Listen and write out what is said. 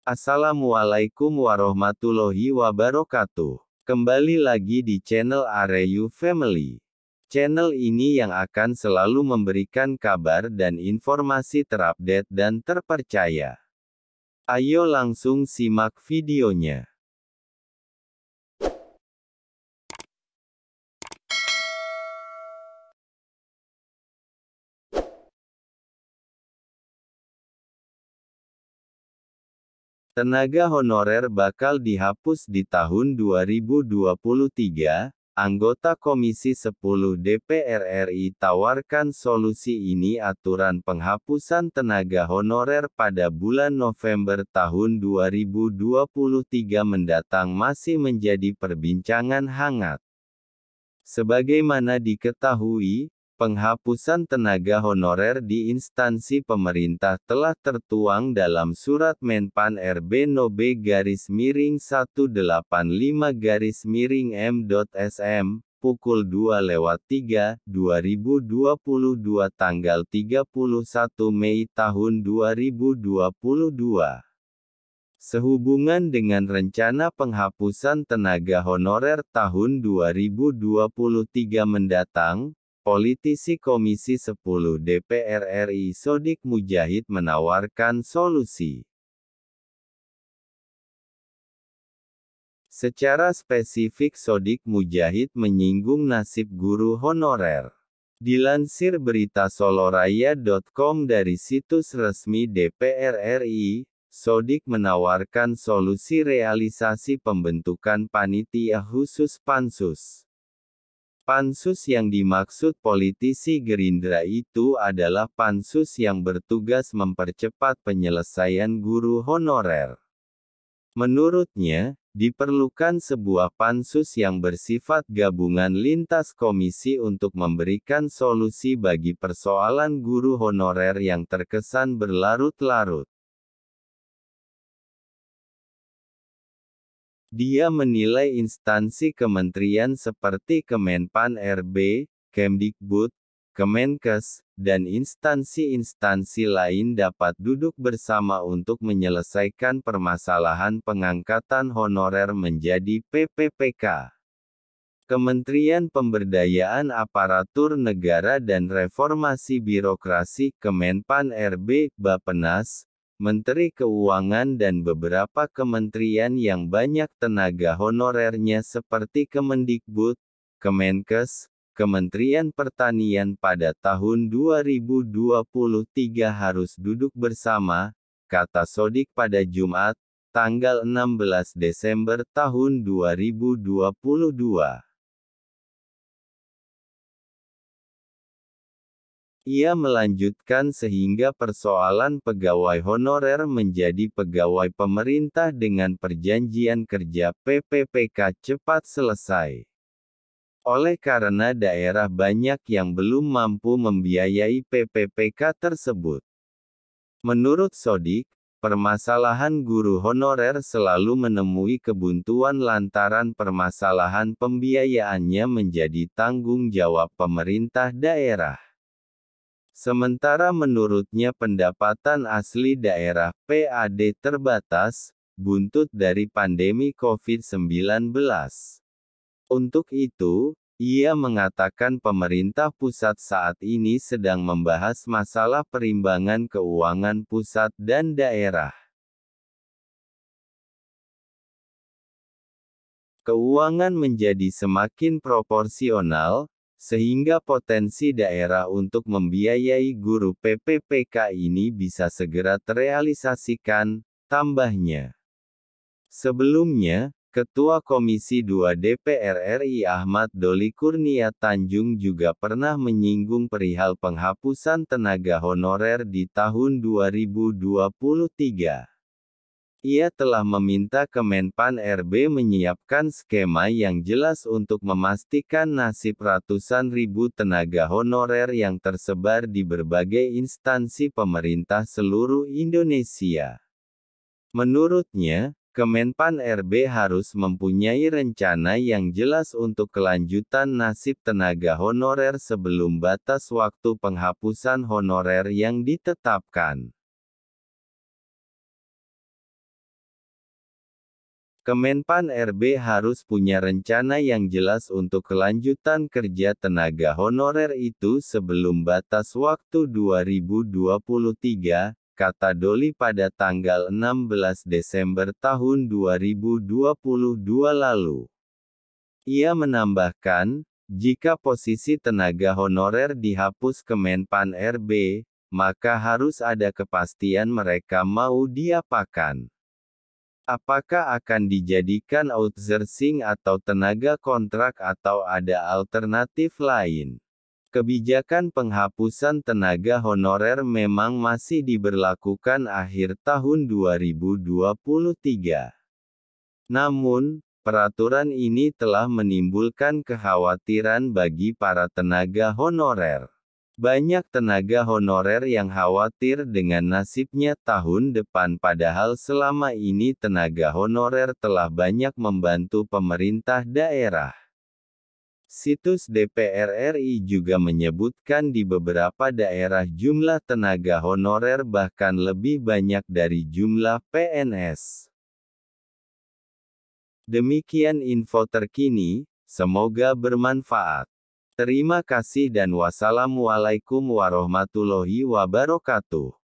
Assalamualaikum warahmatullahi wabarakatuh. Kembali lagi di channel Areyu Family. Channel ini yang akan selalu memberikan kabar dan informasi terupdate dan terpercaya. Ayo langsung simak videonya. Tenaga honorer bakal dihapus di tahun 2023, anggota Komisi 10 DPR RI tawarkan solusi ini. Aturan penghapusan tenaga honorer pada bulan November tahun 2023 mendatang masih menjadi perbincangan hangat. Sebagaimana diketahui, penghapusan tenaga honorer di instansi pemerintah telah tertuang dalam Surat Menpan RB No B-18/M.SM, pukul 2:03, 2022 tanggal 31 Mei tahun 2022. Sehubungan dengan rencana penghapusan tenaga honorer tahun 2023 mendatang, politisi Komisi 10 DPR RI Sodik Mujahid menawarkan solusi. Secara spesifik Sodik Mujahid menyinggung nasib guru honorer. Dilansir berita soloraya.com dari situs resmi DPR RI, Sodik menawarkan solusi realisasi pembentukan panitia khusus Pansus. Pansus yang dimaksud politisi Gerindra itu adalah Pansus yang bertugas mempercepat penyelesaian guru honorer. Menurutnya, diperlukan sebuah pansus yang bersifat gabungan lintas komisi untuk memberikan solusi bagi persoalan guru honorer yang terkesan berlarut-larut. Dia menilai instansi kementerian seperti Kemenpan RB, Kemdikbud, Kemenkes, dan instansi-instansi lain dapat duduk bersama untuk menyelesaikan permasalahan pengangkatan honorer menjadi PPPK. Kementerian Pemberdayaan Aparatur Negara dan Reformasi Birokrasi, Kemenpan RB, Bappenas, Menteri Keuangan dan beberapa kementerian yang banyak tenaga honorernya seperti Kemendikbud, Kemenkes, Kementerian Pertanian pada tahun 2023 harus duduk bersama, kata Sodik pada Jumat, tanggal 16 Desember tahun 2022. Ia melanjutkan sehingga persoalan pegawai honorer menjadi pegawai pemerintah dengan perjanjian kerja PPPK cepat selesai. Oleh karena daerah banyak yang belum mampu membiayai PPPK tersebut. Menurut Sodik, permasalahan guru honorer selalu menemui kebuntuan lantaran permasalahan pembiayaannya menjadi tanggung jawab pemerintah daerah. Sementara menurutnya pendapatan asli daerah (PAD) terbatas, buntut dari pandemi COVID-19. Untuk itu, ia mengatakan pemerintah pusat saat ini sedang membahas masalah perimbangan keuangan pusat dan daerah. Keuangan menjadi semakin proporsional, sehingga potensi daerah untuk membiayai guru PPPK ini bisa segera terrealisasikan, tambahnya. Sebelumnya, Ketua Komisi 2 DPR RI Ahmad Doli Kurnia Tanjung juga pernah menyinggung perihal penghapusan tenaga honorer di tahun 2023. Ia telah meminta Kemenpan RB menyiapkan skema yang jelas untuk memastikan nasib ratusan ribu tenaga honorer yang tersebar di berbagai instansi pemerintah seluruh Indonesia. Menurutnya, Kemenpan RB harus mempunyai rencana yang jelas untuk kelanjutan nasib tenaga honorer sebelum batas waktu penghapusan honorer yang ditetapkan. Kemenpan RB harus punya rencana yang jelas untuk kelanjutan kerja tenaga honorer itu sebelum batas waktu 2023, kata Doli pada tanggal 16 Desember tahun 2022 lalu. Ia menambahkan, jika posisi tenaga honorer dihapus Kemenpan RB, maka harus ada kepastian mereka mau diapakan. Apakah akan dijadikan outsourcing atau tenaga kontrak atau ada alternatif lain? Kebijakan penghapusan tenaga honorer memang masih diberlakukan akhir tahun 2023. Namun, peraturan ini telah menimbulkan kekhawatiran bagi para tenaga honorer. Banyak tenaga honorer yang khawatir dengan nasibnya tahun depan padahal selama ini tenaga honorer telah banyak membantu pemerintah daerah. Situs DPR RI juga menyebutkan di beberapa daerah jumlah tenaga honorer bahkan lebih banyak dari jumlah PNS. Demikian info terkini, semoga bermanfaat. Terima kasih dan wassalamualaikum warahmatullahi wabarakatuh.